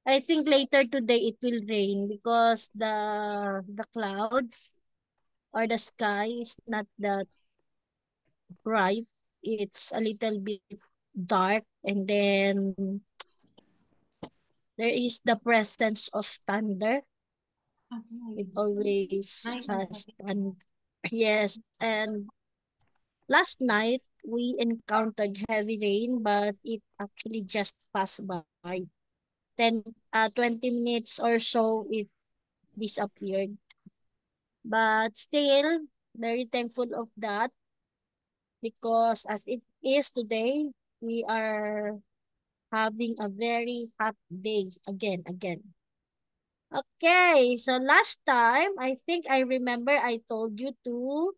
I think later today it will rain because the clouds or the sky is not that bright. It's a little bit dark, and then there is the presence of thunder. It always has thunder. Yes, and last night we encountered heavy rain, but it actually just passed by. 20 minutes or so it disappeared. But still, very thankful of that because as it is today, we are having a very hot day again. Okay, so last time, I think I remember I told you to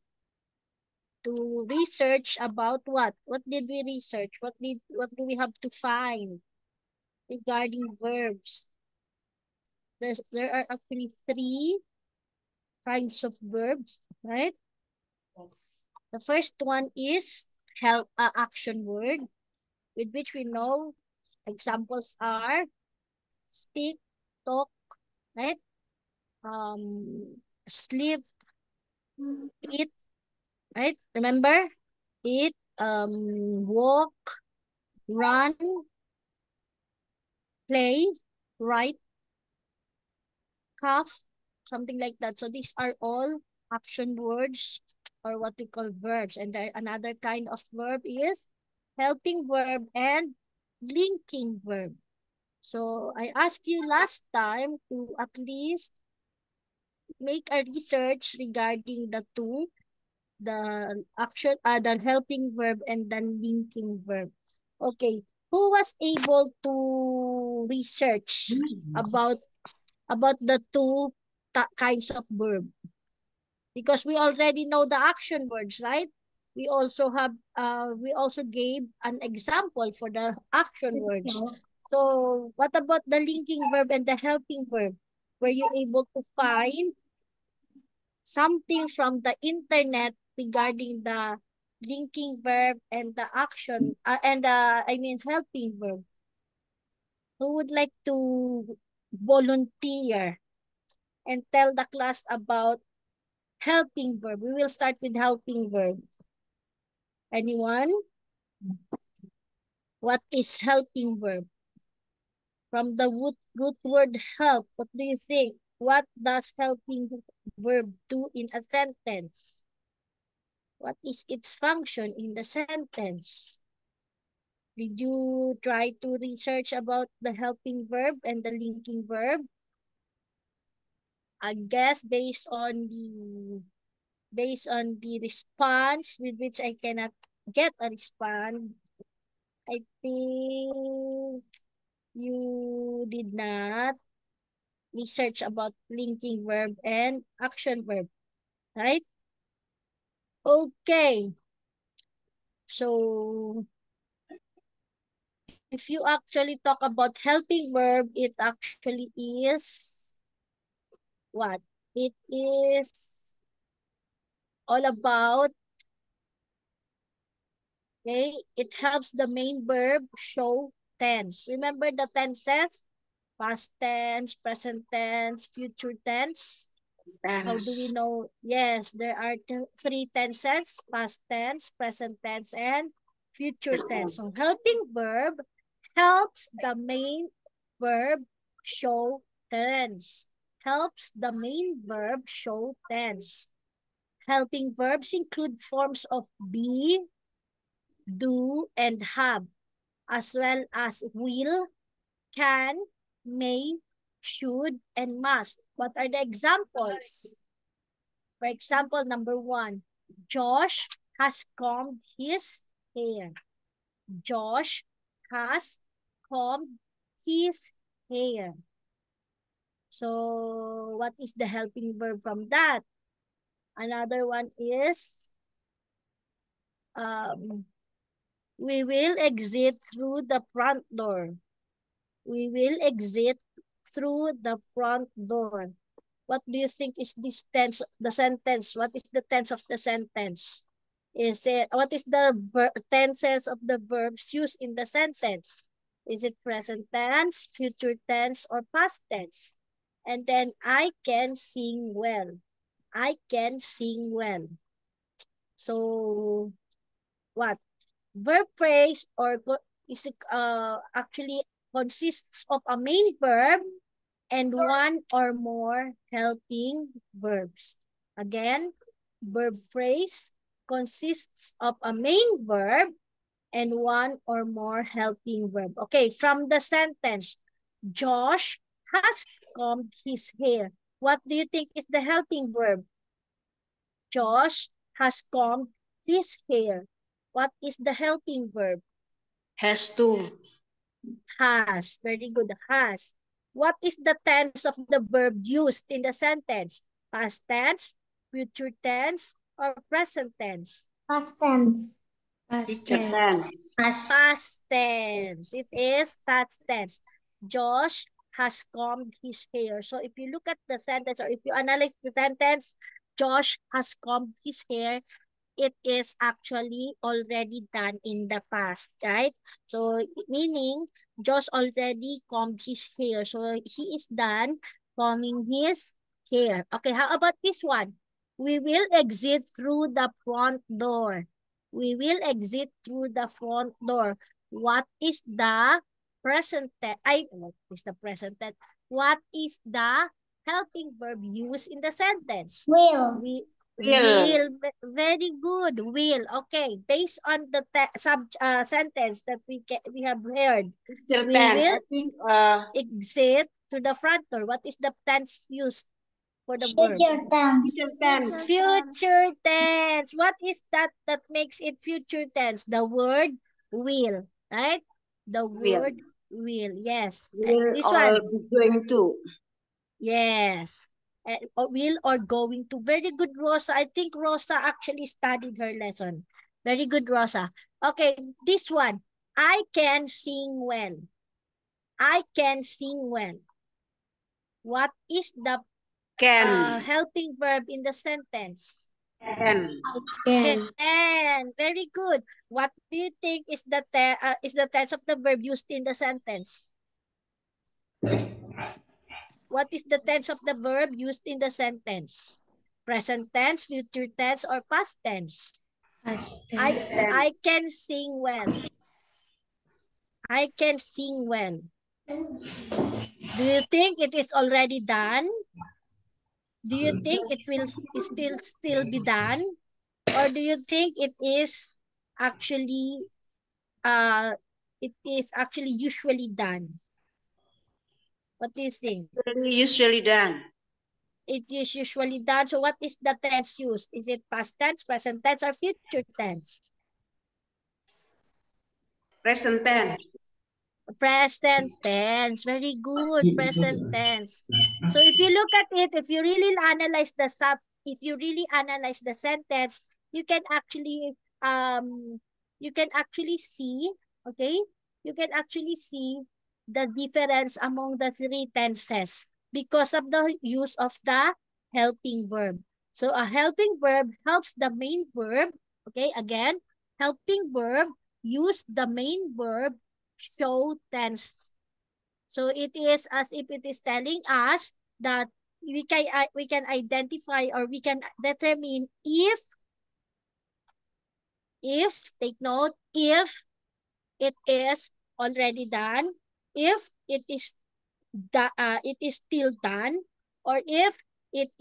research about what? What did we research? What do we have to find regarding verbs? There are actually three kinds of verbs, right? Yes. The first one is action word, with which we know examples are speak, talk, right? Sleep, eat, right? Remember? Eat, walk, run, play, write, cough, something like that. So these are all action words or what we call verbs. And there another kind of verb is helping verb and linking verb. So I asked you last time to at least make a research regarding the two, the helping verb and the linking verb. Okay, who was able to research about the two kinds of verb? Because we already know the action words, right? We also gave an example for the action words. So what about the linking verb and the helping verb? Were you able to find something from the internet regarding the linking verb and the action and the I mean helping verb? Who would like to volunteer and tell the class about helping verb? We will start with helping verb. Anyone? What is helping verb? From the root word help, what do you think? What does helping verb do in a sentence? What is its function in the sentence? Did you try to research about the helping verb and the linking verb? I guess based on the response with which I cannot get a response, I think you did not research about linking verb and action verb, right? Okay. So if you actually talk about helping verb, it actually is what? It is all about, okay, it helps the main verb show tense. Remember the tenses? Past tense, present tense, future tense. How do we know? Yes, there are three tenses: past tense, present tense, and future tense. So helping verb helps the main verb show tense. Helps the main verb show tense. Helping verbs include forms of be, do, and have, as well as will, can, may, should, and must. What are the examples? For example, number one, Josh has combed his hair. Josh has combed his hair. So, what is the helping verb from that? Another one is, we will exit through the front door. We will exit through the front door. What do you think is this tense, the sentence? What is the tense of the sentence? Is it, what is the tenses of the verbs used in the sentence? Is it present tense, future tense, or past tense? And then I can sing well. I can sing well. So what? Verb phrase or is it, actually consists of a main verb and one or more helping verbs. Again, verb phrase consists of a main verb and one or more helping verb. Okay, from the sentence, Josh has combed his hair. What do you think is the helping verb? Josh has combed his hair. What is the helping verb? Has to. Has. Very good. Has. What is the tense of the verb used in the sentence? Past tense, future tense, or present tense? Past tense. Past tense. Past tense. It is past tense. Josh has combed his hair. So if you look at the sentence or if you analyze the sentence, Josh has combed his hair, it is actually already done in the past, right? So meaning Josh already combed his hair. So he is done combing his hair. Okay, how about this one? We will exit through the front door. We will exit through the front door. What is the present tense? What is the present tense? What is the helping verb used in the sentence? Will. Will. Very good. Will. Okay. Based on the sentence that we have heard, Future we tense. will I think exit to the front door. What is the tense used for the verb? Future tense. future tense. Future tense. What is that makes it future tense? The word will, right? The Will. word will. Yes. Will This all one. be going to. Yes. Or will or going to. Very good, Rosa. I think Rosa actually studied her lesson. Very good, Rosa. Okay, this one. I can sing well. I can sing well. What is the Can. helping verb in the sentence? Can. Can. Very good. What do you think is the tense of the verb used in the sentence? What is the tense of the verb used in the sentence? Present tense, future tense, or past tense? Past I can sing well. I can sing well. Do you think it is already done? Do you think it will still be done? Or do you think actually it is actually usually done? What do you think? Usually done. It is usually done. So what is the tense used? Is it past tense, present tense, or future tense? Present tense. Present tense. Very good. Present tense. So if you look at it, if you really analyze the sentence, you can actually see, okay? You can actually see the difference among the three tenses because of the use of the helping verb. So a helping verb helps the main verb, okay? Again, helping verb use the main verb show tense. So it is as if it is telling us that we can identify or we can determine if take note, if it is already done, if it is still done, or if it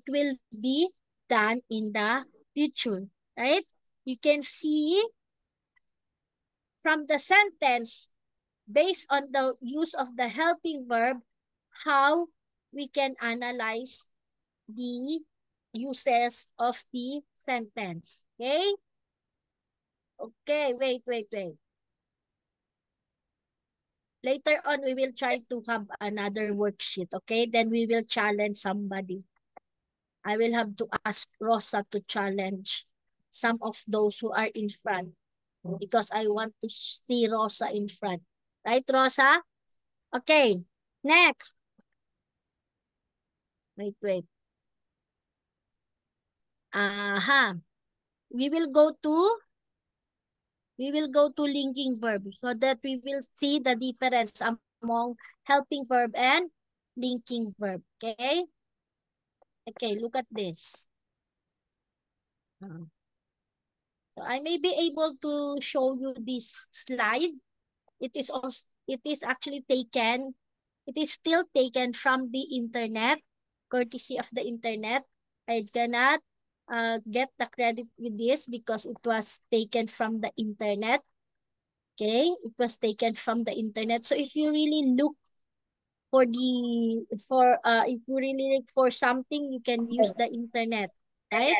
will be done in the future, right? You can see from the sentence based on the use of the helping verb how we can analyze the uses of the sentence. Okay? Okay, wait. Later on, we will try to have another worksheet, okay? Then we will challenge somebody. I will have to ask Rosa to challenge some of those who are in front because I want to see Rosa in front. Right, Rosa? Okay, next. Wait. Aha. We will go to we will go to linking verb so that we will see the difference among helping verb and linking verb. Okay? Okay, look at this. So I may be able to show you this slide. It is also, it is actually taken, it is still taken from the internet, courtesy of the internet. I cannot get the credit with this because it was taken from the internet. Okay, it was taken from the internet. So if you really look for if you really look for something, you can use the internet, right?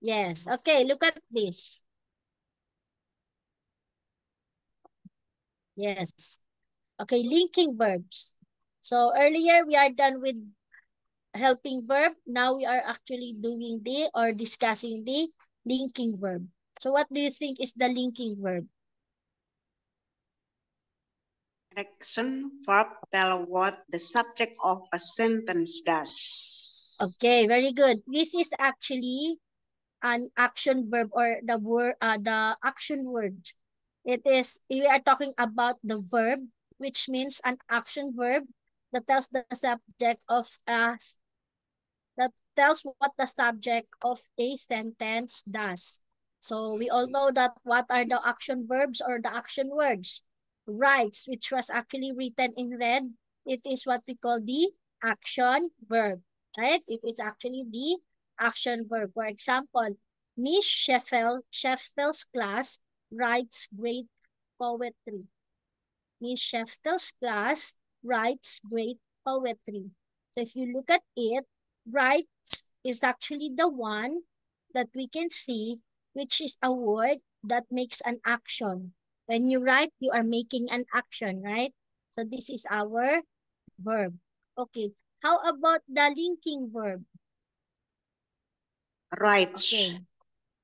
Yes. Okay, look at this. Yes. Okay, linking verbs. So earlier we are done with helping verb. Now we are actually doing the or discussing the linking verb. So what do you think is the linking verb? Action verb tell what the subject of a sentence does. Okay, very good. This is actually an action verb or the action word. It is, we are talking about the verb, which means an action verb that tells the subject of that tells what the subject of a sentence does. So we all know that what are the action verbs or the action words? Writes, which was actually written in red, it is what we call the action verb, right? It is actually the action verb. For example, Miss Sheftel's class writes great poetry. Miss Sheftel's class writes great poetry. So if you look at it, writes is actually the one that we can see, which is a word that makes an action. When you write, you are making an action, right? So this is our verb. Okay. How about the linking verb? Right. Okay.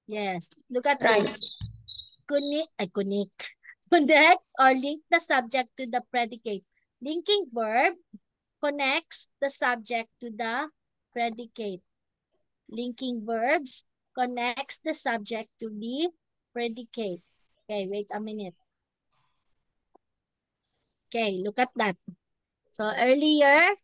Yes. Look at Right. this. Connect. Connect or link the subject to the predicate. Linking verb connects the subject to the predicate. Linking verbs connects the subject to the predicate. Okay, wait a minute. Okay, look at that. So earlier,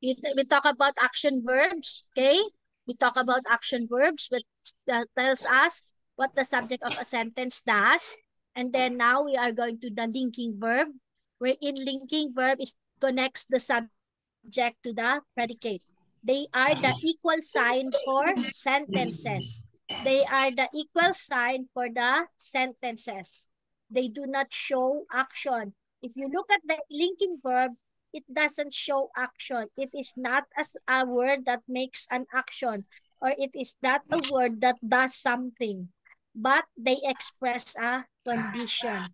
we talk about action verbs, okay? We talk about action verbs, which tells us what the subject of a sentence does. And then now we are going to the linking verb, wherein linking verb is connects the subject to the predicate. They are the equal sign for sentences. They are the equal sign for the sentences. They do not show action. If you look at the linking verb, it doesn't show action. It is not as a word that makes an action, or it is not a word that does something, but they express a condition.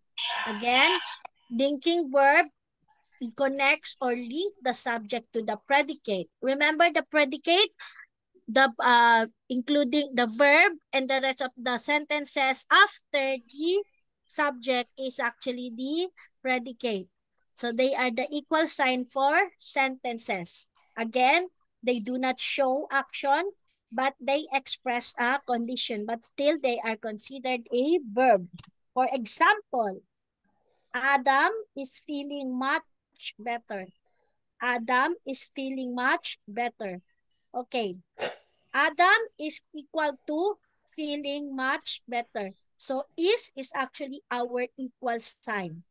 Again, linking verb connects or link the subject to the predicate. Remember the predicate, the including the verb and the rest of the sentences after the subject is actually the predicate. So they are the equal sign for sentences. Again, they do not show action, but they express a condition, but still they are considered a verb. For example, Adam is feeling much better. Adam is feeling much better. Okay. Adam is equal to feeling much better. So is actually our equal sign,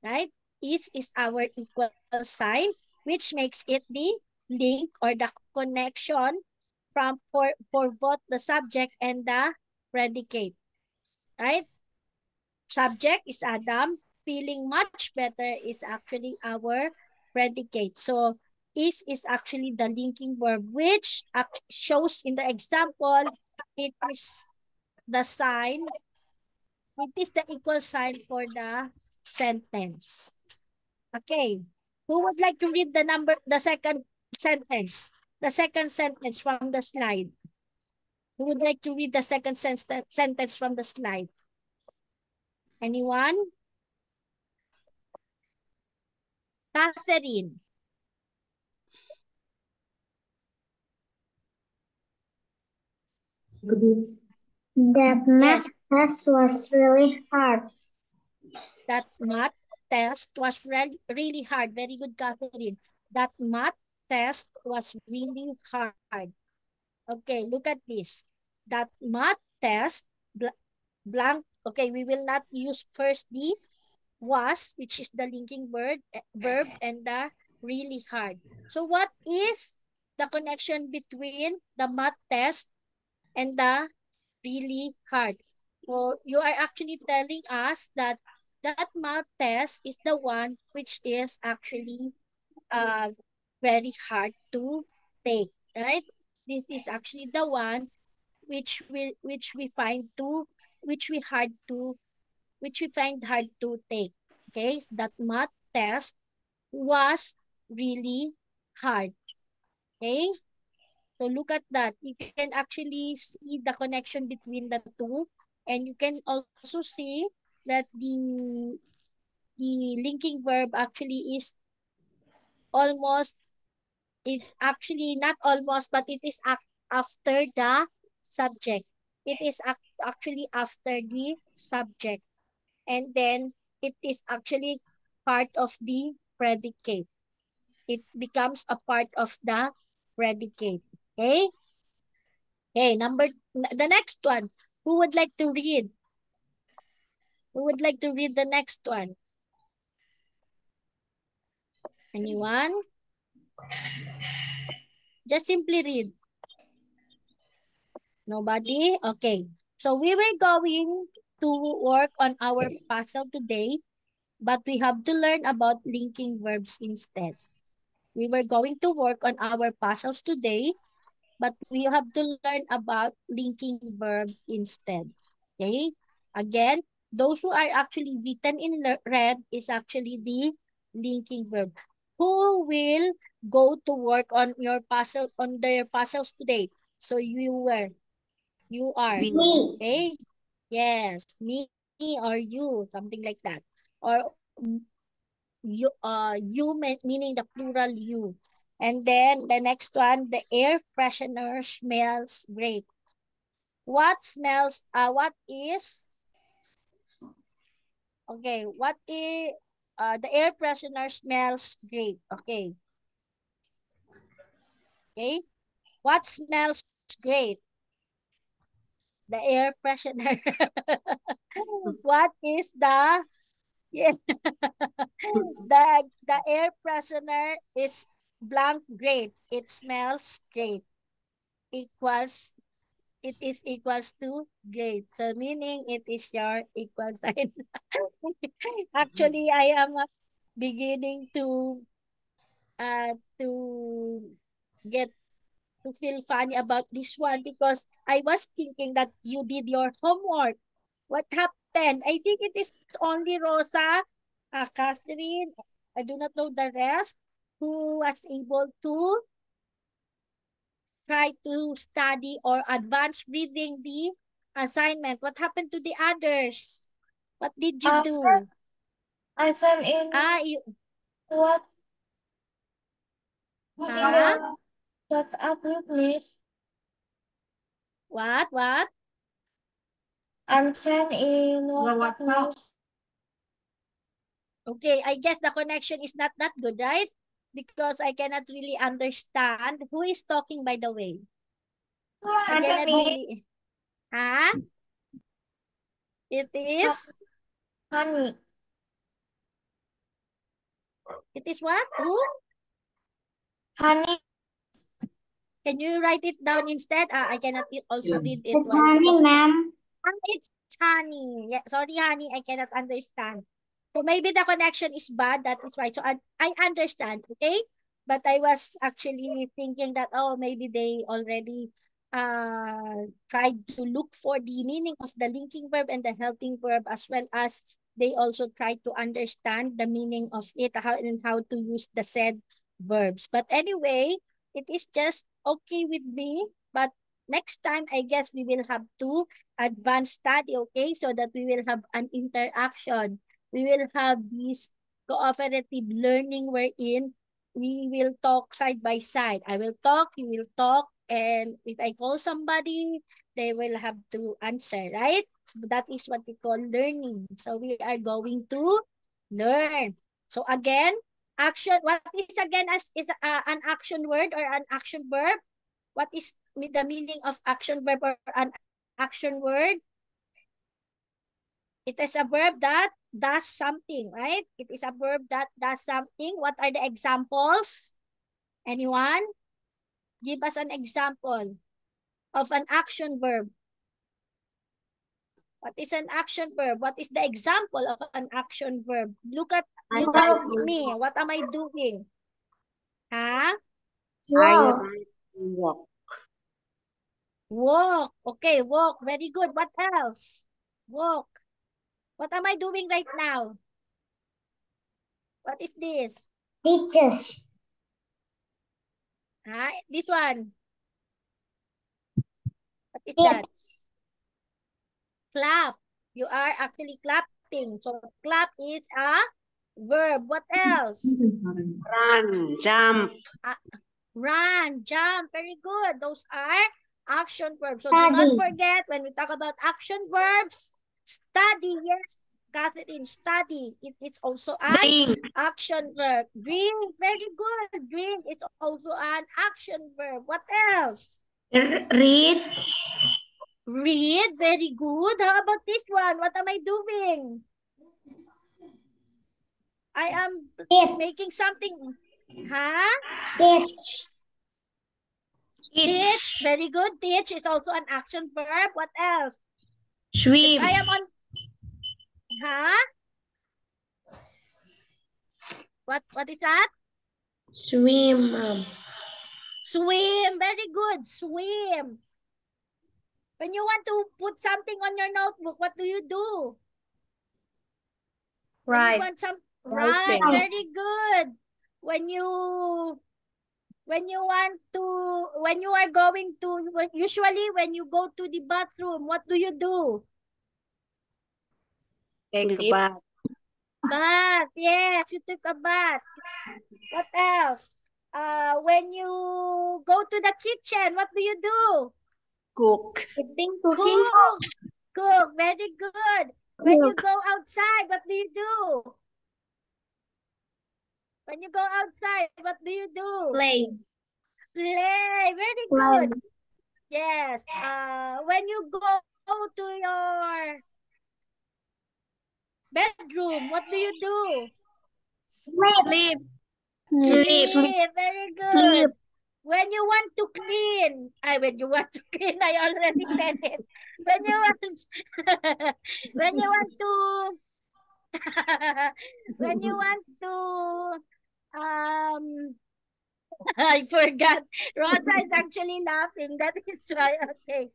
right? Is our equal sign, which makes it the link or the connection for both the subject and the predicate, right? Subject is Adam. Feeling much better is actually our predicate. So is actually the linking verb, which shows in the example, it is the sign, it is the equal sign for the sentence. Okay. Who would like to read the second sentence? The second sentence from the slide. Who would like to read the second sentence from the slide? Anyone? Catherine. Good. That math Yes, test was really hard. that math test was really hard. Very good, Catherine. That math test was really hard. Okay, look at this. That math test, blank. Okay, we will not use first the was, which is the linking verb, and the really hard. So what is the connection between the math test and the really hard? So you are actually telling us that that math test is the one which is actually uh, very hard to take, right? This is actually the one which we find to which we hard to which we find hard to take. Okay, so that math test was really hard. Okay, so look at that. You can actually see the connection between the two, and you can also see that the linking verb actually is almost, it's actually not almost, but it is after the subject. It is actually after the subject, and then it is actually part of the predicate. It becomes a part of the predicate. Okay? Okay, the next one. Who would like to read? Who would like to read the next one? Anyone? Just simply read. Nobody? Okay. So we were going to work on our puzzle today, but we have to learn about linking verbs instead. We were going to work on our puzzles today, but we have to learn about linking verb instead. Okay? Again, those who are actually written in red is actually the linking verb. Who will go to work on your puzzle, on their puzzles today? So you are, We. Me. okay? Yes, me or you, something like that. Or you meaning the plural you. And then the next one, the air freshener smells great. What is, okay, what is, the air freshener smells great. Okay. Okay. What smells great? The air freshener. What is the, yeah, the air freshener is blank great. It smells great. Equals, it is equals to great. So meaning it is your equal sign. Actually, I am beginning to get to feel funny about this one because I was thinking that you did your homework. What happened? I think it is only Rosa, Catherine, I do not know the rest, who was able to try to study or advance reading the assignment. What happened to the others? What did you do? I sent in You, what in huh? your WhatsApp group, please. What? I'm sent in WhatsApp. Okay, I guess the connection is not that good, right? Because I cannot really understand who is talking, by the way. I cannot really. Huh? It is? Honey. It is what? Who? Honey. Can you write it down instead? I cannot also read it It's while honey, talking. ma'am. It's honey. Yeah, sorry, honey, I cannot understand. So maybe the connection is bad. That is right. So I understand, okay? But I was actually thinking that, oh, maybe they already tried to look for the meaning of the linking verb and the helping verb, as well as they also try to understand the meaning of it, how to use the said verbs. But anyway, it is just okay with me. But next time, I guess we will have to advanced study, okay? So that we will have an interaction. We will have this cooperative learning wherein we will talk side by side. I will talk, you will talk, and if I call somebody, they will have to answer, right? So that is what we call learning. So we are going to learn. So again, action, what is again is an action word or an action verb? What is the meaning of action verb or an action word? It is a verb that does something, right? It is a verb that does something. What are the examples? Anyone? Give us an example of an action verb. What is an action verb? What is the example of an action verb? Look at me. What am I doing? Huh? I walk. Walk. Okay, walk. Very good. What else? Walk. What am I doing right now? What is this? Teachers. Huh? This one. What is Eat. that? Clap. You are actually clapping. So clap is a verb. What else? Run, jump. Run, jump. Very good. Those are action verbs. So Study. do not forget when we talk about action verbs, study. Yes, Catherine, study. It is also an action verb. Drink. Very good. Drink is also an action verb. What else? Read. Read. Very good. How about this one? What am I doing? I am making something. Huh? Teach. Teach. Very good. Teach is also an action verb. What else? Swim. If I am on. Huh? What is that? Swim, ma'am. Swim. Very good. Swim. When you want to put something on your notebook, what do you do? Right. When you want some right. Very good. When you are going to, usually when you go to the bathroom, what do you do? Take a bath. Bath. Yes, you took a bath. What else? When you go to the kitchen, what do you do? Cook. Cooking. Cook. Very good. When you go outside, what do you do? When you go outside, what do you do? Play. Play. Very good. Yes. When you go to your bedroom, what do you do? Sleep. Sleep. Very good. When you want to clean, when you want to clean, I already said it. When you want, when you want to, when you want to, I forgot. Rosa is actually laughing. That is why. Okay.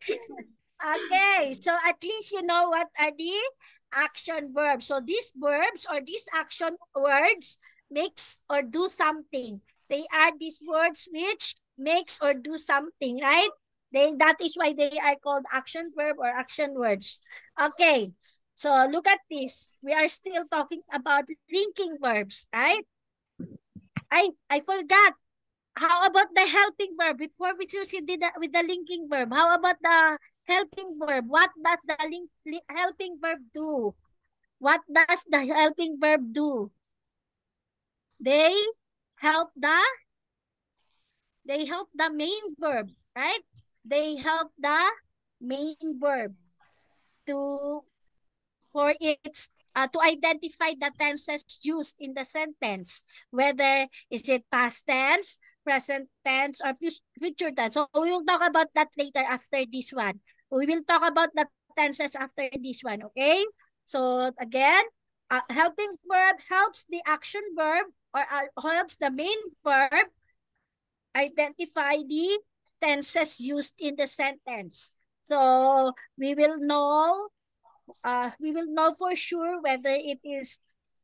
Okay. So at least you know what are the action verbs. So these verbs or these action words makes or do something. They are these words which makes or do something, right? That is why they are called action verb or action words. Okay. So look at this. We are still talking about linking verbs, right? I forgot. How about the helping verb? Before we proceed with the linking verb, how about the helping verb? What does the helping verb do? What does the helping verb do? They help the main verb, right? They help the main verb for its to identify the tenses used in the sentence, whether is it past tense, present tense, or future tense. So we will talk about that later after this one. We will talk about the tenses after this one, okay? So again, helping verb helps the action verb or helps the main verb identify the tenses used in the sentence. So we will know for sure whether it is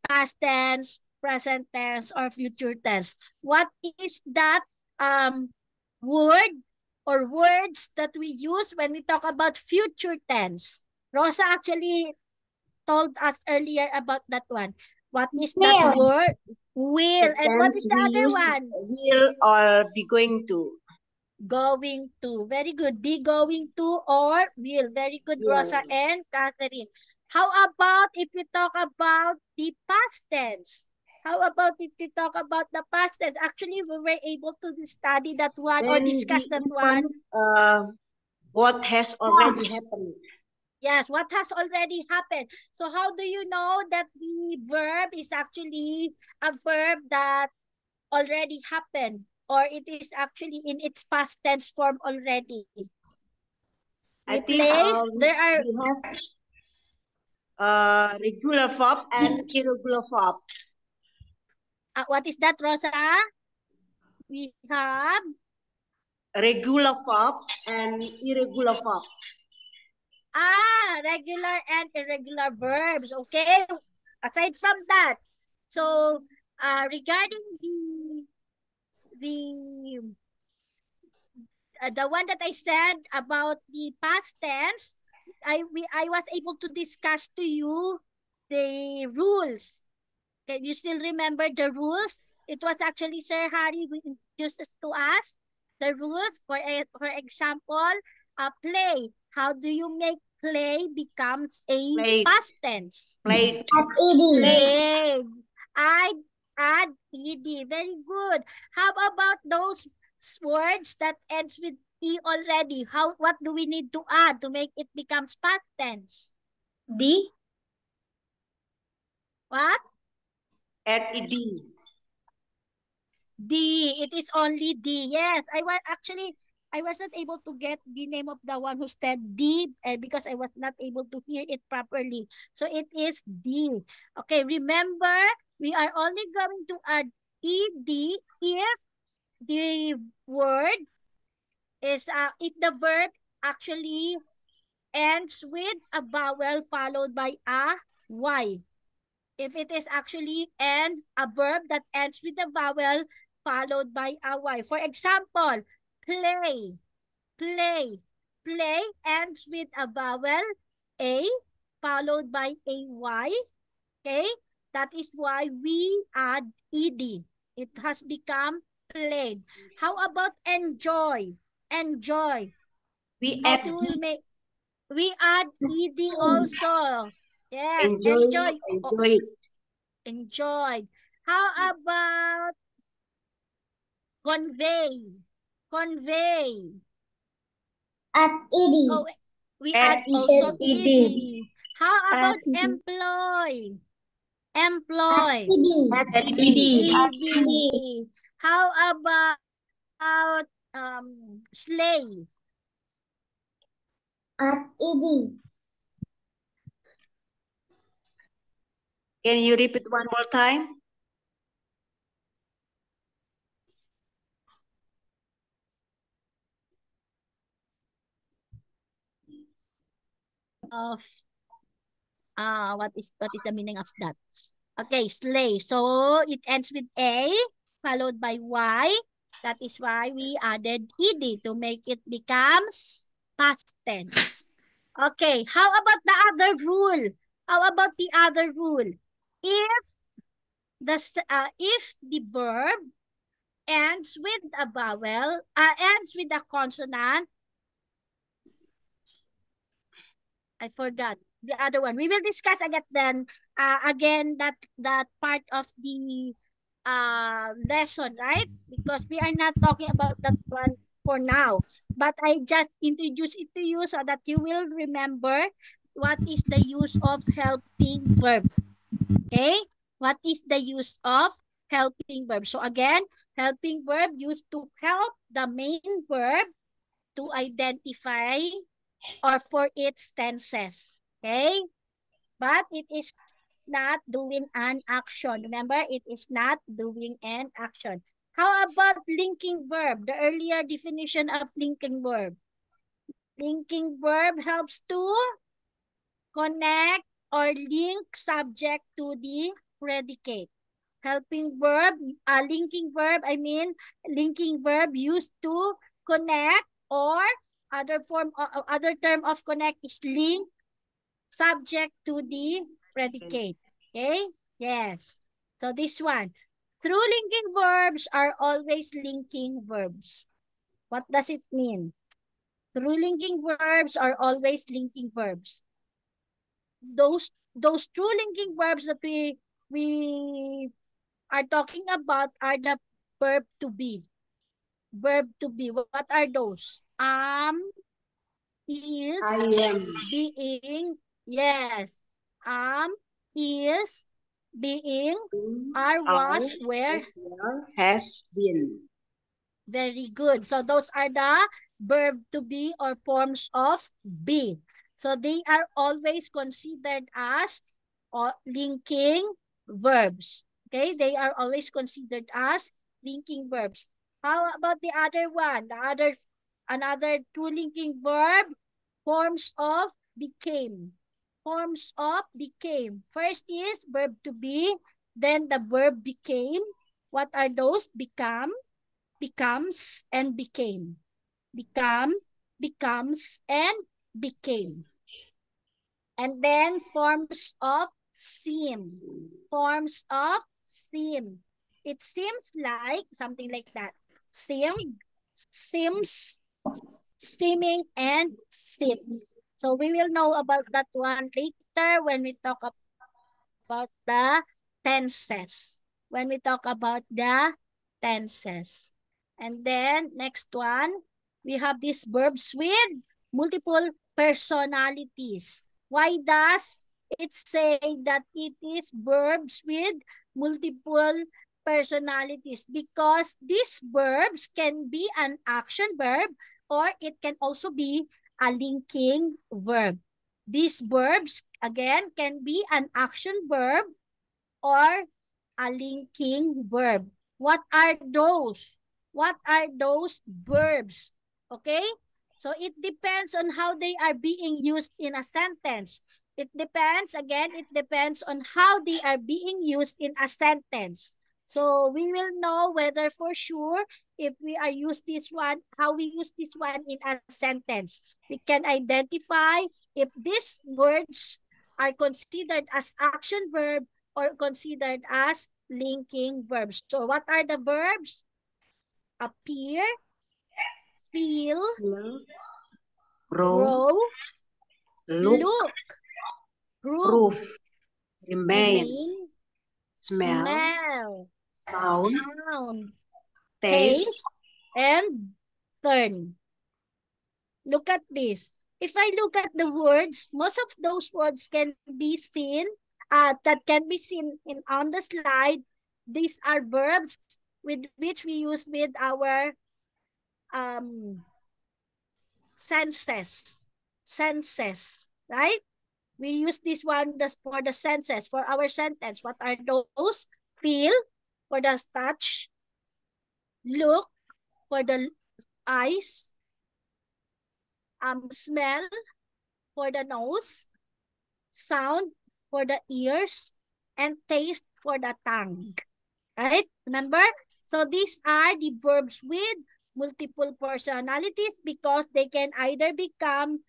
past tense, present tense, or future tense. What is that word or words that we use when we talk about future tense? Rosa actually told us earlier about that one. What is that word? Will. And what is the other one? Will or be going to. Going to. Very good. Be going to or will. Very good, Rosa and Catherine. How about if we talk about the past tense? How about if we talk about the past tense? Actually, we were able to study that one or discuss that one. What has already happened? Yes, what has already happened. So how do you know that the verb is actually a verb that already happened, or it is actually in its past tense form already? I think there are we have regular verb and irregular verb. what is that, Rosa? We have Regular verb and irregular verb. Regular and irregular verbs. Okay. Aside from that, so regarding the one that I said about the past tense, I was able to discuss to you the rules. Can you still remember the rules? It was actually Sir Harry who introduced to us the rules. For example, play. How do you make play becomes a past tense? Played. Played. Add ed. Very good. How about those words that ends with e already? What do we need to add to make it becomes past tense? D. What? Add ed. D. It is only D. Yes, I wasn't able to get the name of the one who said D because I was not able to hear it properly. So it is D. Okay, remember, we are only going to add ed if the word is, if the verb actually ends with a vowel followed by a Y. If it is actually a verb that ends with a vowel followed by a Y. For example, play. Play. Play ends with a vowel A followed by a Y. Okay? That is why we add ed. It has become played. How about enjoy? Enjoy. We How add do D. we add ed also? Yes, Enjoy. Enjoy. Enjoy. How about convey? Convey. At ed. Oh, we Add add also ed. ed. How about At ed. employ? Employ. At ed. Ed. How about slay? At ed. Can you repeat one more time? Of what is the meaning of that? Okay, slay. So it ends with A followed by Y. That is why we added ed to make it becomes past tense. Okay, how about the other rule? How about the other rule? If the verb ends with a vowel, ends with a consonant, I forgot the other one. We will discuss again that part of the lesson, right? Because we are not talking about that one for now. But I just introduce it to you so that you will remember what is the use of helping verb. Okay? What is the use of helping verb? So again, helping verb used to help the main verb to identify or for its tenses. Okay? But it is not doing an action. Remember, it is not doing an action. How about linking verb? The earlier definition of linking verb. Linking verb helps to connect or link subject to the predicate. Helping verb, linking verb, linking verb used to connect, or other term of connect is link subject to the predicate. Okay? Yes. So this one. Through linking verbs are always linking verbs. What does it mean? True linking verbs are always linking verbs. Those true linking verbs that we are talking about are the verb to be. Verb to be. What are those? Is, I am. being, yes. Is, being, are, was, were. Has been. Very good. So those are the verb to be or forms of be. So they are always considered as linking verbs. Okay, they are always considered as linking verbs. How about the other one? Another two linking verb, forms of became. Forms of became. First is verb to be, then the verb became. What are those? Become, becomes, and became. Become, becomes, and became. And then forms of seem. Forms of seem. It seems like something like that. Seem, seems, seeming, and seem. So we will know about that one later when we talk about the tenses. When we talk about the tenses. And then next one, we have these verbs with multiple personalities. Why does it say that it is verbs with multiple personalities? Because these verbs can be an action verb or it can also be a linking verb. These verbs, again, can be an action verb or a linking verb. What are those? What are those verbs? Okay? So it depends on how they are being used in a sentence. It depends on how they are being used in a sentence. So we will know whether for sure if we are use this one, how we use this one in a sentence. We can identify if these words are considered as action verb or considered as linking verbs. So what are the verbs? Appear, feel, grow, grow, look, prove, prove, remain, smell, sound, taste, taste, and turn. Look at this. If I look at the words, most of those words can be seen, that can be seen on the slide. These are verbs with which we use with our senses. Senses, right? We use this one for the senses, for our sentence. What are those? Feel, for the touch. Look, for the eyes. Smell, for the nose. Sound, for the ears. And taste, for the tongue. Right? Remember? So these are the verbs with multiple personalities because they can either become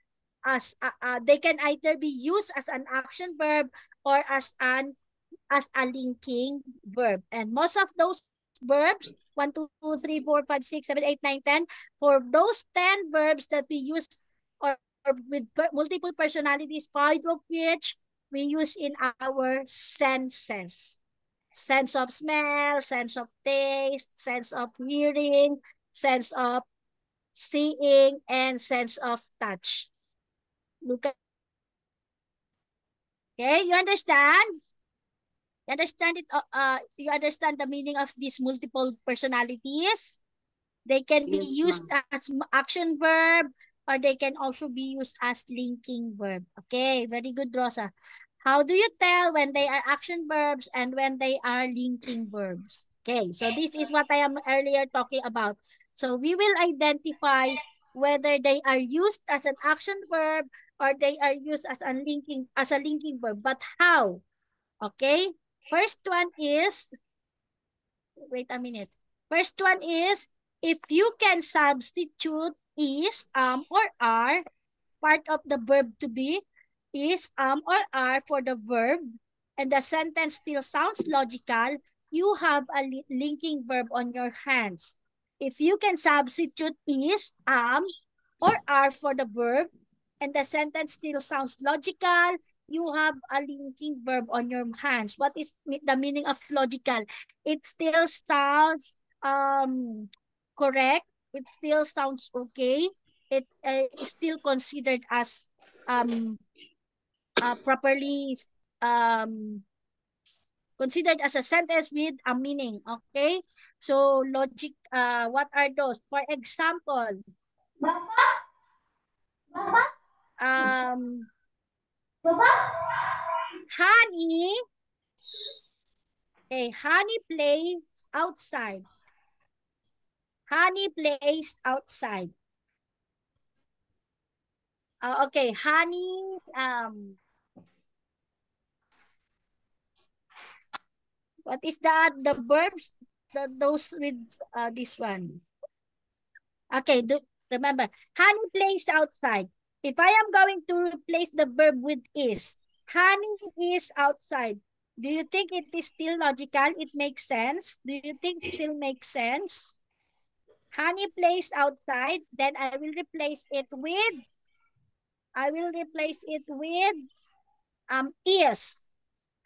they can either be used as an action verb or as a linking verb. And most of those verbs, 1, 2, 3, 4, 5, 6, 7, 8, 9, 10, for those 10 verbs that we use or with multiple personalities, 5 of which we use in our senses. Sense of smell, sense of taste, sense of hearing, sense of seeing, and sense of touch. Look at, okay, you understand? You understand it? You understand the meaning of these multiple personalities? They can be used as action verb or they can also be used as linking verb. Okay, very good, Rosa. How do you tell when they are action verbs and when they are linking verbs? Okay, so this is what I am earlier talking about. So we will identify whether they are used as an action verb or they are used as a linking verb. But how? Okay, first one is, wait a minute. First one is, if you can substitute is, or are, part of the verb to be, is, or are for the verb, and the sentence still sounds logical, you have a linking verb on your hands. If you can substitute is, or are for the verb, and the sentence still sounds logical, you have a linking verb on your hands. What is the meaning of logical? It still sounds correct. It still sounds okay. It is still considered as properly considered as a sentence with a meaning. Okay, so logic, what are those? For example, um honey, honey play outside. Honey plays outside. Okay, honey, what is that? The verbs, those with this one. Okay, remember, honey plays outside. If I am going to replace the verb with is, honey is outside. Do you think it is still logical? It makes sense? Do you think it still makes sense? Honey plays outside, then I will replace it with is.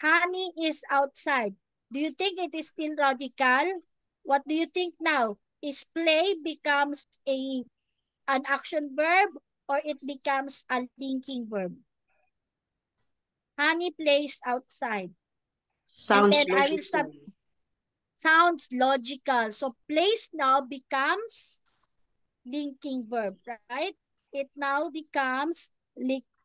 Honey is outside. Do you think it is still logical? What do you think now? Is play becomes an action verb or it becomes a linking verb? Honey plays outside. Sounds and then I will logical. sounds logical. So plays now becomes linking verb, right? It now becomes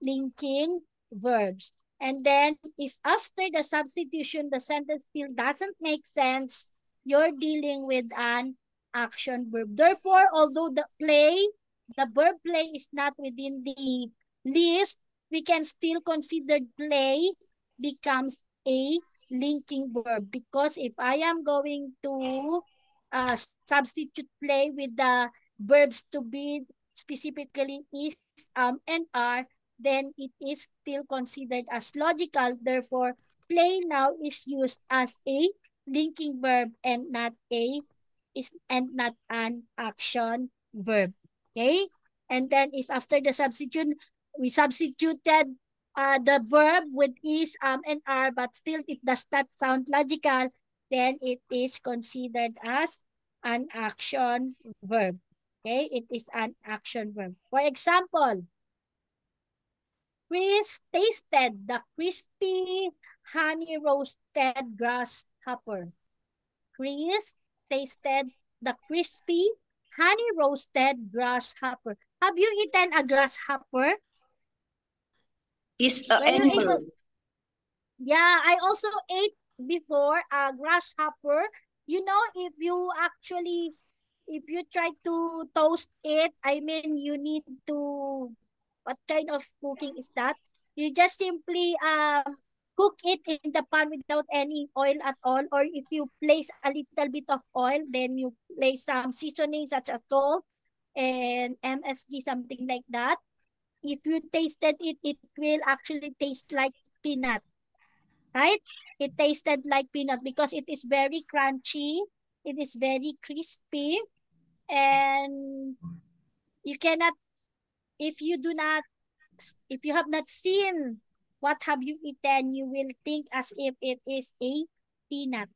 linking verbs. And then if after the substitution, the sentence still doesn't make sense, you're dealing with an action verb. Therefore, although the verb play is not within the list, we can still consider play becomes a linking verb, because if I am going to substitute play with the verbs to be specifically is, and are, then it is still considered as logical. Therefore, play now is used as a linking verb and not an action verb. Okay? And then if after the substitution, we substituted the verb with is, and are, but still it does not sound logical, then it is considered as an action verb. Okay, it is an action verb. For example, Chris tasted the crispy honey roasted grasshopper. Chris tasted the crispy honey roasted grasshopper. Have you eaten a grasshopper? Is an When you're animal. able, yeah, I also ate before a grasshopper. You know, if you try to toast it, I mean, you need to, what kind of cooking is that? You just simply cook it in the pan without any oil at all. Or if you place a little bit of oil, then you place some seasoning such as salt and MSG, something like that. If you tasted it, it will actually taste like peanut, right? It tasted like peanut because it is very crunchy. It is very crispy. And you cannot, if you do not, if you have not seen what have you eaten, you will think as if it is a peanut.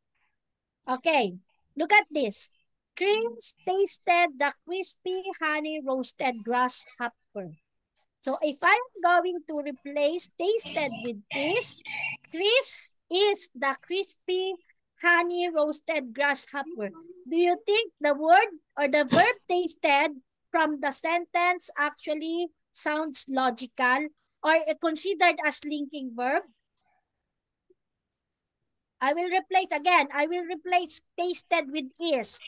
Okay, look at this. Chris tasted the crispy honey roasted grasshopper. So if I'm going to replace tasted with is, Chris is the crispy honey roasted grasshopper. Do you think the word or the verb tasted from the sentence actually sounds logical or considered as linking verb? I will replace tasted with is.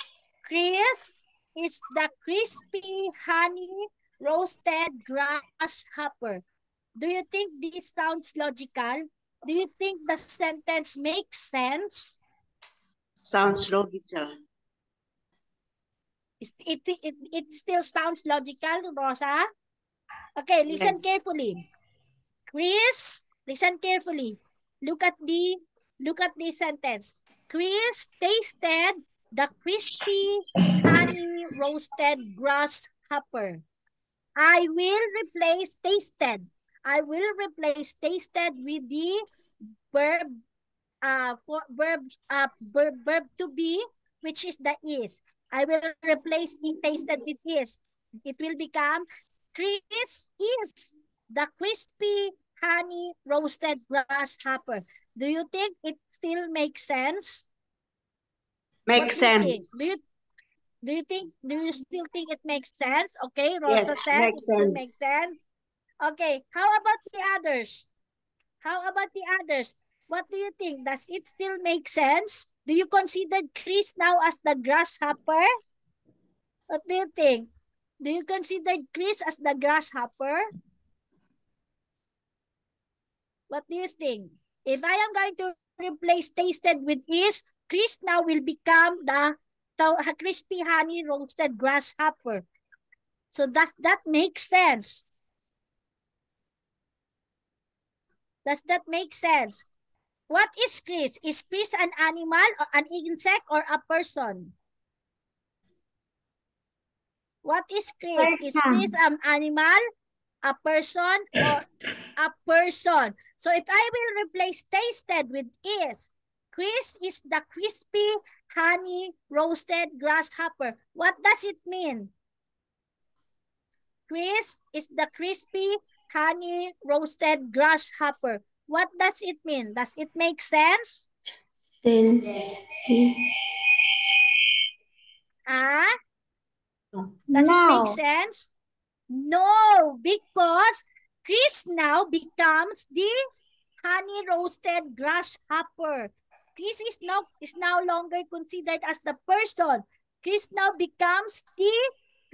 Chris is the crispy honey roasted grasshopper. Do you think this sounds logical? Do you think the sentence makes sense? Sounds logical. It still sounds logical, Rosa? Okay, listen Yes. carefully. Chris, listen carefully. Look at the sentence. Chris tasted the crispy honey roasted grasshopper. I will replace tasted. I will replace tasted with the verb verb to be, which is the is. I will replace the tasted with is. It will become Chris is the crispy honey roasted grasshopper. Do you think it still makes sense? Makes What do you sense. think? Do you still think it makes sense? Okay, Yes, Rosa said makes it still sense. makes sense. Okay, how about the others? How about the others? What do you think? Does it still make sense? Do you consider Chris now as the grasshopper? What do you think? Do you consider Chris as the grasshopper? What do you think? If I am going to replace tasted with is, Chris now will become the crispy honey roasted grasshopper. So does that make sense? Does that make sense? What is Chris? Is Chris an animal or an insect or a person? What is Chris? Is Chris an animal, a person, or a person? So if I will replace tasted with is, Chris is the crispy honey roasted grasshopper. What does it mean? Chris is the crispy honey roasted grasshopper. What does it mean? Does it make sense? Sense. Does it make sense? No, because Chris now becomes the honey roasted grasshopper. Chris is no longer considered as the person. Chris now becomes the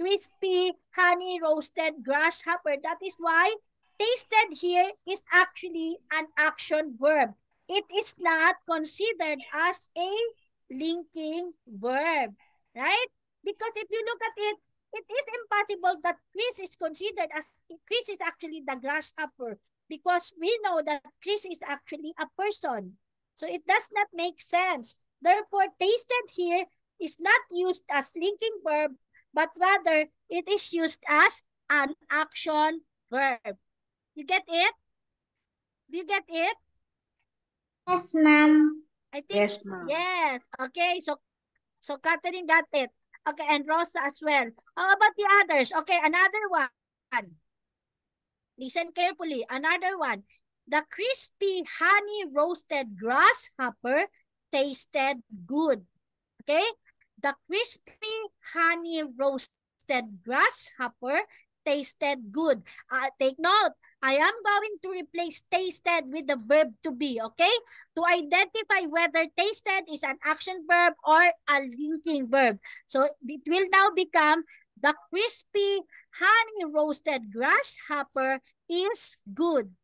crispy honey roasted grasshopper. That is why tasted here is actually an action verb. It is not considered as a linking verb, right? Because if you look at it, it is impossible that Chris is considered as Chris is actually the grasshopper, because we know that Chris is actually a person. So it does not make sense. Therefore, tasted here is not used as linking verb, but rather it is used as an action verb. You get it? Do you get it? Yes, ma'am. I think Yes, ma'am. yes. Okay, so Catherine got it. Okay, and Rosa as well. How about the others? Okay, another one. Listen carefully. Another one. The crispy honey roasted grasshopper tasted good. Okay? The crispy honey roasted grasshopper tasted good. Take note. I am going to replace tasted with the verb to be, okay? To identify whether tasted is an action verb or a linking verb. So it will now become the crispy honey roasted grasshopper is good.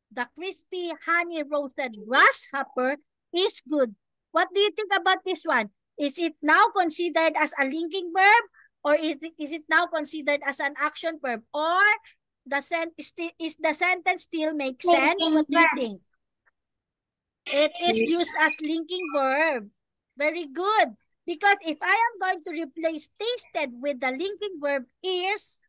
The crispy honey roasted grasshopper is good. What do you think about this one? Is it now considered as a linking verb, or is it now considered as an action verb, or is the sentence still make sense? What do you think? It is used as linking verb. Very good. Because if I am going to replace tasted with the linking verb is,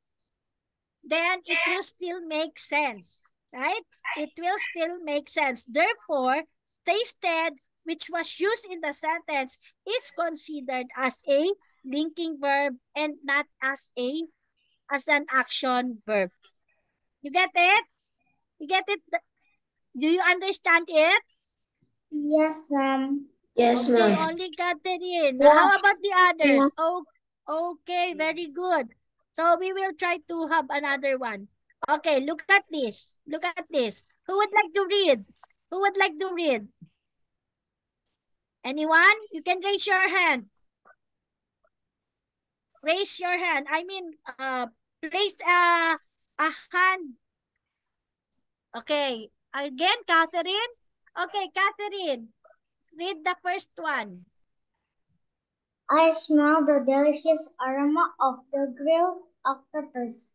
then it will still make sense, right? It will still make sense. Therefore, tasted, which was used in the sentence, is considered as a linking verb and not as an action verb. You get it? You get it? Do you understand it? Yes, ma'am. Yes, Okay, ma'am. only Catherine. Yeah. How about the others? Yeah. Oh, okay, very good. So we will try to have another one. Okay, look at this. Look at this. Who would like to read? Who would like to read? Anyone? You can raise your hand. Raise your hand. I mean, raise a hand. Okay. Again, Catherine. Okay, Catherine. Read the first one. I smell the delicious aroma of the grilled octopus.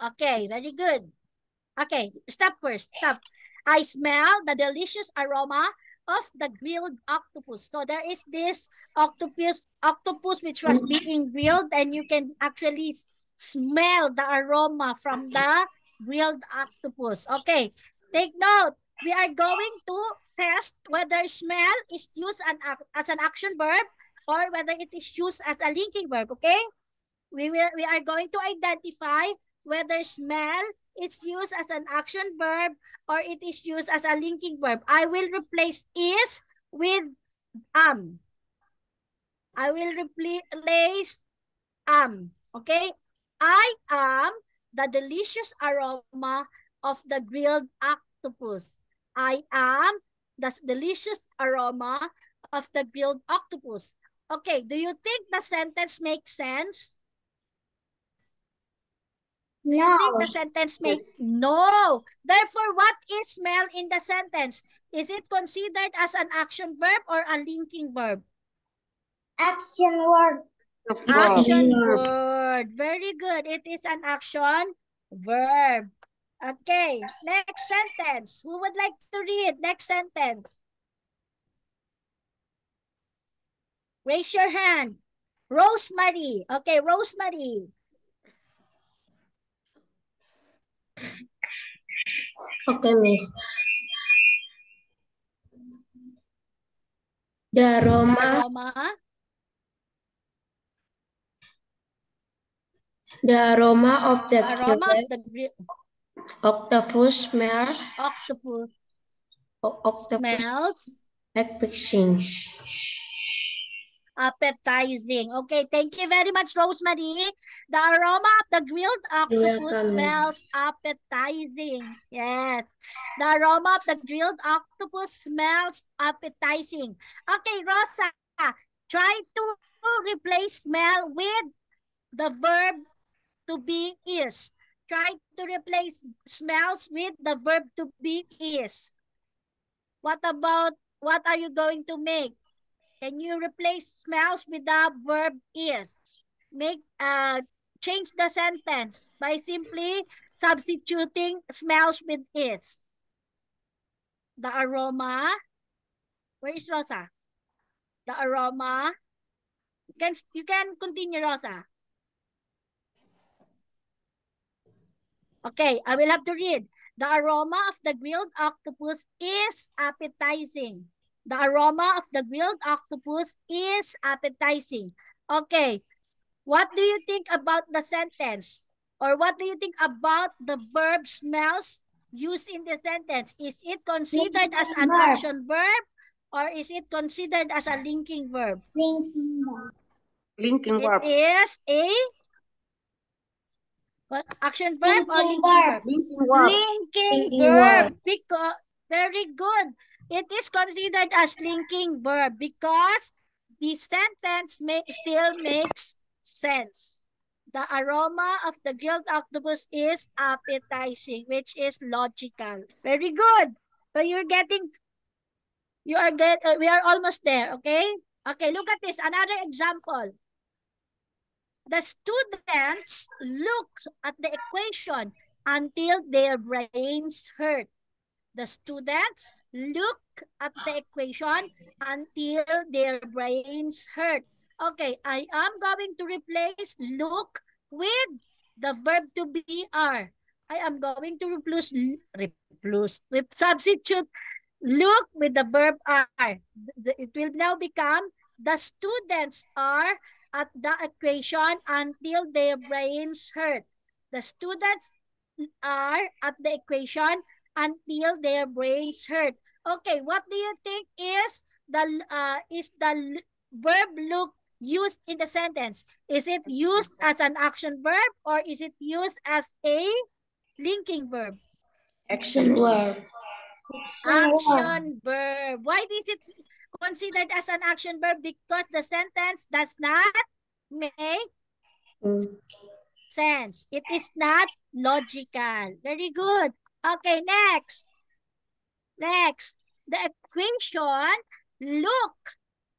Okay, very good. Okay, stop first. Stop. I smell the delicious aroma of the grilled octopus. So there is this octopus which was being grilled, and you can actually smell the aroma from the grilled octopus. Okay, take note. We are going to test whether smell is used as an action verb or whether it is used as a linking verb. Okay, we are going to identify whether smell is used as an action verb or it is used as a linking verb. I will replace is with am. I will replace am. Okay? I am the delicious aroma of the grilled octopus. I am the delicious aroma of the grilled octopus. Okay, do you think the sentence makes sense? Do you think the sentence makes no? Therefore, what is smell in the sentence? Is it considered as an action verb or a linking verb? Action word. Action word. Very good. It is an action verb. Okay, next sentence. Who would like to read next sentence? Raise your hand. Rosemary. Okay, Rosemary. Okay, Miss. The aroma of the octopus smells appetizing. Okay, thank you very much, Rosemary. The aroma of the grilled octopus smells appetizing. Yes. The aroma of the grilled octopus smells appetizing. Okay, Rosa, try to replace smell with the verb to be is. Try to replace smells with the verb to be is. What are you going to make? Can you replace smells with the verb is? Change the sentence by simply substituting smells with is. The aroma. Where is Rosa? The aroma. You can continue, Rosa. Okay, I will have to read. The aroma of the grilled octopus is appetizing. The aroma of the grilled octopus is appetizing. Okay, what do you think about the sentence? Or what do you think about the verb smells used in the sentence? Is it considered as an action verb or is it considered as a linking verb? Linking verb. It is a what, action verb or linking verb? Linking verb. Because very good. It is considered as linking verb because the sentence still makes sense. The aroma of the grilled octopus is appetizing, which is logical. Very good. So we are almost there, okay? Okay, look at this. Another example. The students look at the equation until their brains hurt. The students look at the equation until their brains hurt. Okay, I am going to replace look with the verb to be are. I am going to substitute look with the verb are. It will now become the students are at the equation until their brains hurt. The students are at the equation until their brains hurt. Okay, what do you think is the verb look used in the sentence? Is it used as an action verb or is it used as a linking verb? Action verb. Action verb. Why is it considered as an action verb? Because the sentence does not make sense. It is not logical. Very good. Okay, next. Next. The equation look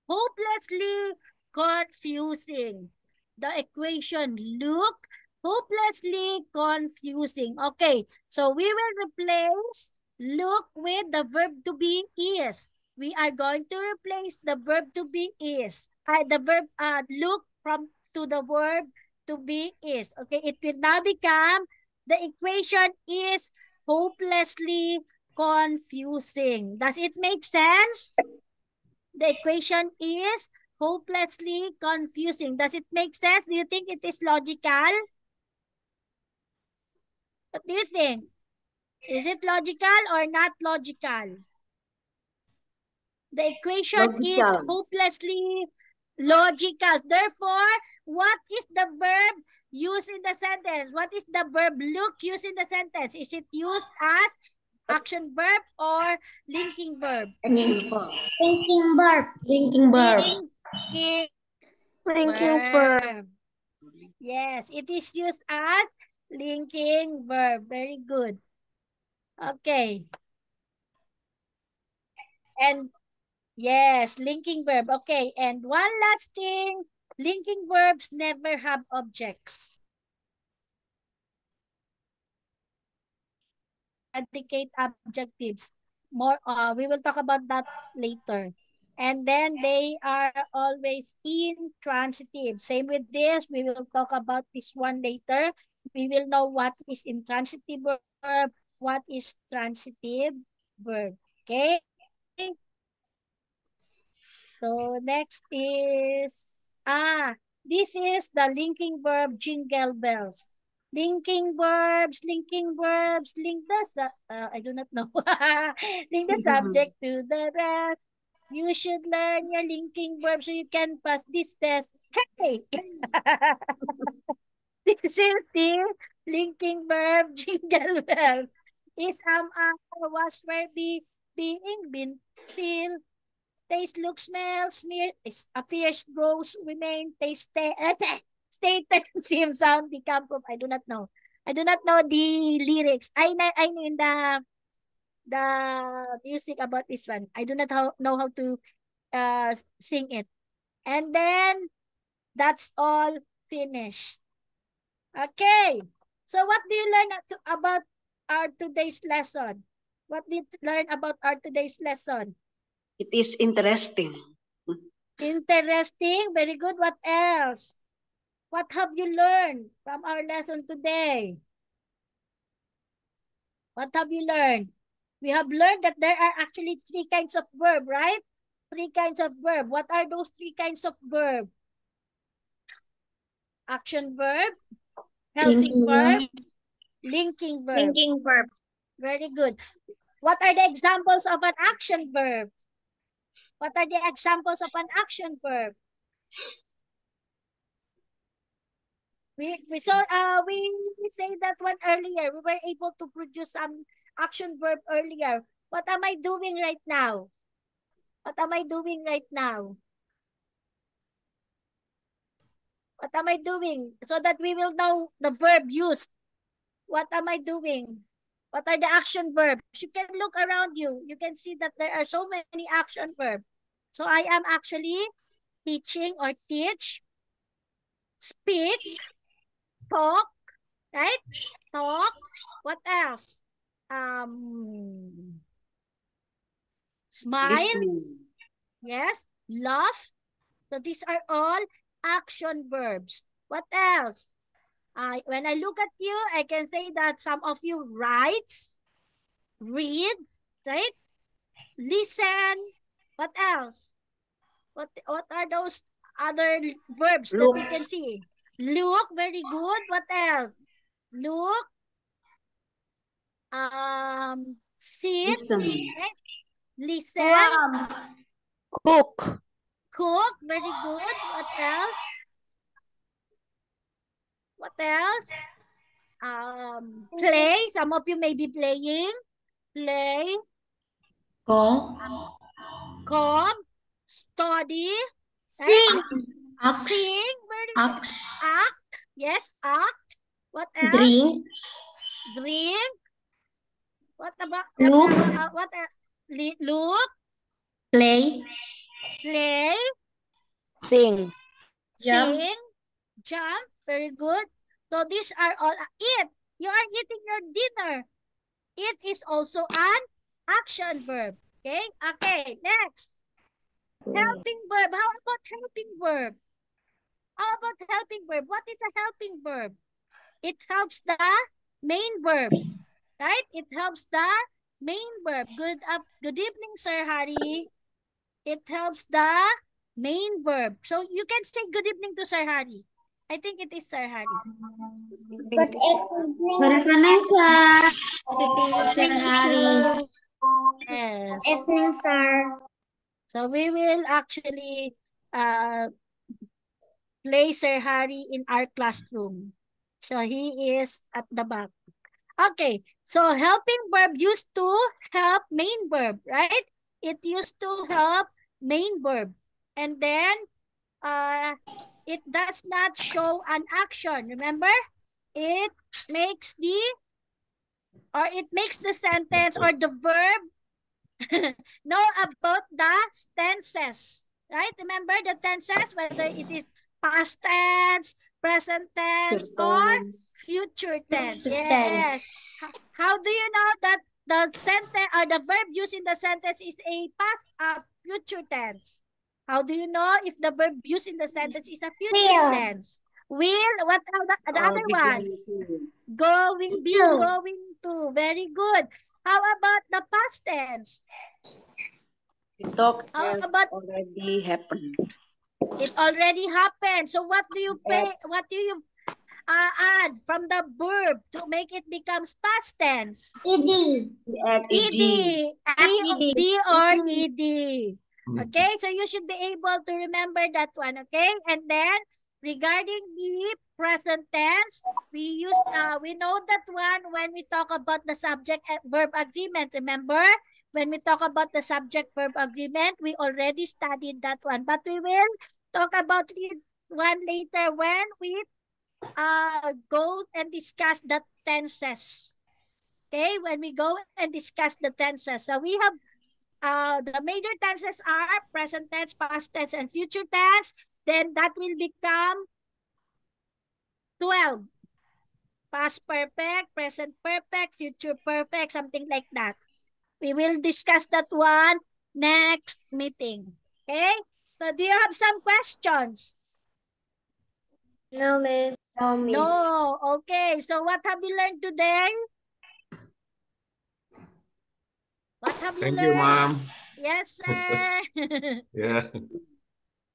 hopelessly confusing. The equation look hopelessly confusing. Okay, so we will replace look with the verb to be is. we are going to replace the verb to be is. The verb look from to the verb to be is. Okay, it will now become the equation is hopelessly confusing. Does it make sense? The equation is hopelessly confusing. Does it make sense? Do you think it is logical? What do you think? Is it logical or not logical? The equation is hopelessly logical. Therefore, what is the verb used in the sentence? What is the verb look used in the sentence? Is it used as action verb or linking verb? Linking verb. Linking verb. Linking verb. Yes, it is used as linking verb. Very good. Okay. And yes, linking verb. Okay, and one last thing. Linking verbs never have objects. Predicate adjectives. More we will talk about that later. And then they are always intransitive. Same with this, we will talk about this one later. We will know what is intransitive verb, what is transitive verb. Okay? So next is this is the linking verb jingle bells. Linking verbs, link the I do not know. Link the subject to the rest. You should learn your linking verb so you can pass this test. Hey! This is the linking verb jingle bells. Is was, where, be, being, been, feel, taste, look, smell, smear, appears, grows, remain, taste, stay, seem, sound, become, proof. I do not know. I do not know the lyrics. I know the music about this one. I do not know how to sing it. And then that's all finished. Okay. So what do you learn about our today's lesson? What did you learn about our today's lesson? It is interesting. Interesting. Very good. What else? What have you learned from our lesson today? What have you learned? We have learned that there are actually 3 kinds of verb, right? 3 kinds of verb. What are those 3 kinds of verb? Action verb, helping verb, linking verb. Linking verb. Very good. What are the examples of an action verb? What are the examples of an action verb? We say that one earlier. We were able to produce some action verb earlier. What am I doing right now? What am I doing right now? What am I doing? So that we will know the verb used. What am I doing? What are the action verbs? You can look around you. You can see that there are so many action verbs. So I am actually teaching or teach, speak, talk, right? Talk. What else? Smile. Listening. Yes. Laugh. So these are all action verbs. What else? When I look at you, I can say that some of you writes, read, right? Listen. What else? What are those other verbs that we can see? Look, very good. What else? Look. Sit. Listen. Right? Listen. Cook. Cook, very good. What else? What else? Play. Some of you may be playing. Play. Call. Come. Study. Sing. Act. Sing. Act. Act. Yes, act. What else? Drink. Drink. What about Look. Look. Play. Play. Sing. Jump. Sing. Jump. Very good. So these are all eat. You are eating your dinner. It is also an action verb. Okay? Okay, next. Helping verb. How about helping verb? How about helping verb? What is a helping verb? It helps the main verb, right? It helps the main verb. Good evening, Sir Harry. It helps the main verb. So you can say good evening to Sir Harry. I think it is Sir Harry. Good evening. Good evening, sir. Good evening, Sir Harry. Yes. Good evening, sir. So we will actually place Sir Harry in our classroom. So he is at the back. Okay, so helping verb used to help main verb, right? It used to help main verb. And then it does not show an action. Remember? It makes the sentence or the verb know about the tenses. Right? Remember the tenses, whether it is past tense, present tense, or future tense. Yes. How do you know that the sentence or the verb used in the sentence is a past future tense? How do you know if the verb used in the sentence is a future tense? Will, what the other one? Going, be going to. Very good. How about the past tense? The talk How has about already happened. it already happened? So what do you pay? What do you add from the verb to make it becomes past tense? Ed. Add Ed. Ed. D or ed. Okay, so you should be able to remember that one. Okay, and then regarding the present tense, we know that one when we talk about the subject verb agreement. Remember, when we talk about the subject verb agreement, we already studied that one, but we will talk about it one later when we go and discuss the tenses. Okay, when we go and discuss the tenses. So we have the major tenses are present tense, past tense, and future tense. Then that will become 12. Past perfect, present perfect, future perfect, something like that. We will discuss that one next meeting. Okay? So do you have some questions? No, miss. No. Okay. So what have you learned today? What have you Thank learned? you, Mom. Yes, sir. Ya.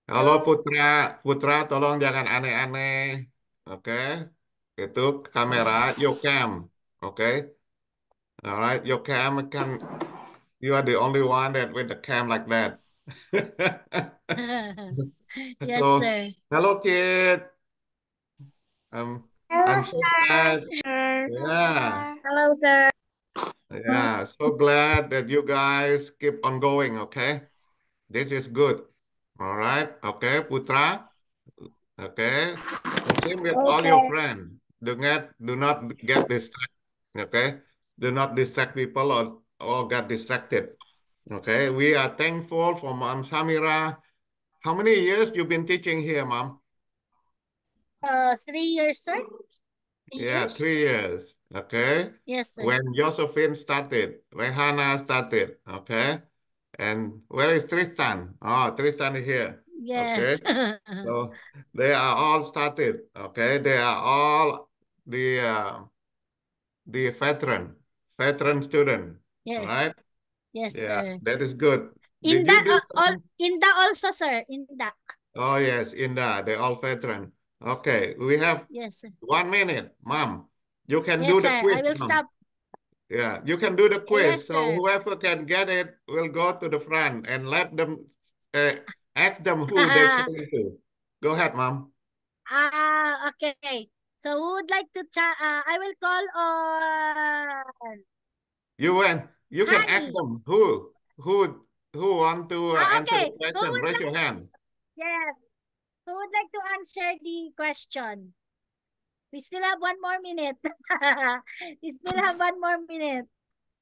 Halo Putra, Putra tolong jangan aneh-aneh. Oke. Itu kamera, your cam. Oke. Alright, your cam can, you are the only one that with the cam like that. Yes, So, sir. hello kid. I'm so glad. Yeah. Hello, sir. Yeah, so glad that you guys keep on going, okay? This is good. All right. Okay, Putra. Okay. The same with all your friends. Do not get distracted. Okay. Do not distract people or get distracted. Okay. We are thankful for Mom Samira. How many years you've been teaching here, Mom? 3 years, sir. 3 Yeah, years. 3 years. Okay. Yes, sir. When Josephine started, Rehana started. Okay. And where is Tristan? Oh, Tristan is here. Okay. Yes. So they are all started. Okay. They are all the veteran student. Yes. Right? Yes, Yeah, sir. that is good. Did Inda, you do some? Inda also, sir. Inda. Oh, yes, Inda, they all veteran. Okay, we have Yes, sir. 1 minute, Mom. You can Yes, do the sir. quiz, I will Mom. stop. Yeah, you can do the quiz. Yes, So sir. whoever can get it will go to the front and let them ask them who they're talking to. Go ahead, Mom. Okay. So who would like to I will call on You can ask Honey. them who want to answer Okay. the question. Raise your hand. Yes. Who would like to answer the question? We still have 1 more minute. We still have 1 more minute.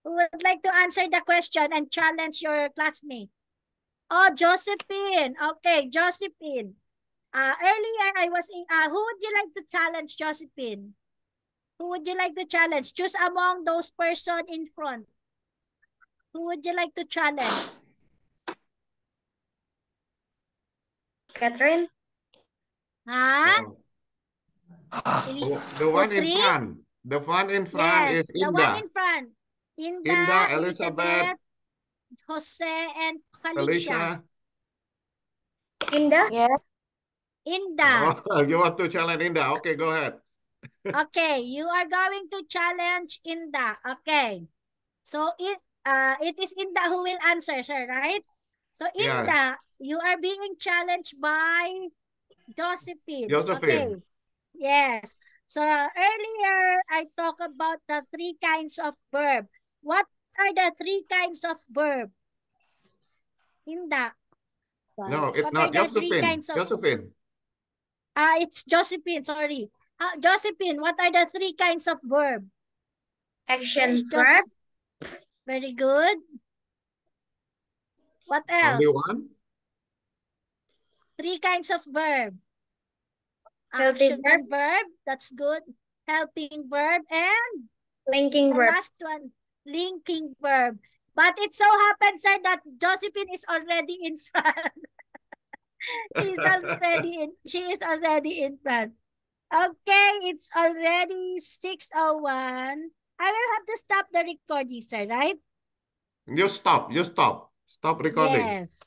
Who would like to answer the question and challenge your classmate? Oh, Josephine. Okay, Josephine. Earlier I was in, who would you like to challenge, Josephine? Who would you like to challenge? Choose among those person in front. Who would you like to challenge? Catherine. Huh? Oh, the one in Putri? front. The one in front Yes, is the one Indah. in front. Indah, Indah, Elizabeth, Elizabeth, Jose, and Felicia. Felicia. Indah. Yes. Indah. Oh, you want to challenge Indah? Okay, go ahead. Okay, you are going to challenge Indah. Okay. So it is Indah who will answer, sir, right? So Yeah, Indah, you are being challenged by Josephine. Josephine. Okay. Yes. So earlier I talked about the 3 kinds of verb. What are the 3 kinds of verb? Indah. No, it's What are not the 3 Josephine. kinds of Josephine. it's Josephine, sorry. Josephine, what are the 3 kinds of verb? Action Is verb. Very good. What Only else? one? 3 kinds of verb. Healthy Action verb. verb, that's good. Helping verb, and Linking the verb. last one, linking verb. But it so happens sir, that Josephine is already in front. She is already in front. Okay, it's already 6:01. I will have to stop the recording, sir, right? You stop. You stop. Stop recording. Yes.